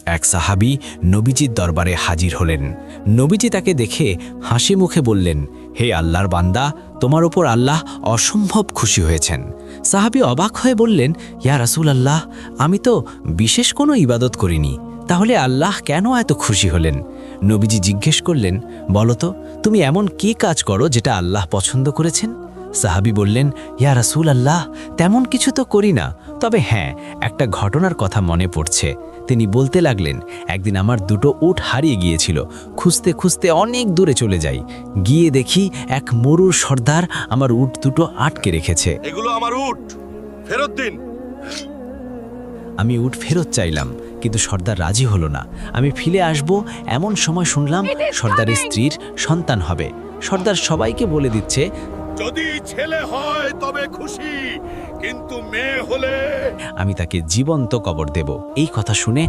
এক সাহাবী নবীজির দরবারে হাজির হলেন। নবীজি তাকে দেখে হাসি মুখে বললেন, হে আল্লাহর বান্দা, তোমার ওপর আল্লাহ অসম্ভব খুশি হয়েছেন। সাহাবী অবাক হয়ে বললেন, ইয়া রাসূলুল্লাহ, আমি তো বিশেষ কোনো ইবাদত করিনি, তাহলে আল্লাহ কেন এত খুশি হলেন? নবীজি জিজ্ঞেস করলেন, বলো তো, তুমি এমন কী কাজ করো যেটা আল্লাহ পছন্দ করেছেন? সাহাবী বললেন, ইয়া রাসূলুল্লাহ, তেমন কিছু তো করি না, তবে হ্যাঁ, একটা ঘটনার কথা মনে পড়ছে। তিনি বলতে লাগলেন, একদিন আমার দুটো উট হারিয়ে গিয়েছিল। খুঁজতে খুঁজতে অনেক দূরে চলে যাই, গিয়ে দেখি এক মরুর সর্দার আমার উট দুটো আটকে রেখেছে। এগুলো আমার উট, ফেরত দিন। আমি উট ফেরত চাইলাম, কিন্তু সর্দার রাজি হলো না। আমি ফিরে আসব এমন সময় শুনলাম সর্দারের স্ত্রীর সন্তান হবে। সর্দার সবাইকে বলে দিচ্ছে, যদি ছেলে হয় তবে খুশি, কিন্তু মেয়ে হলে আমি তাকে জীবন্ত কবর দেব। এই কথা শুনে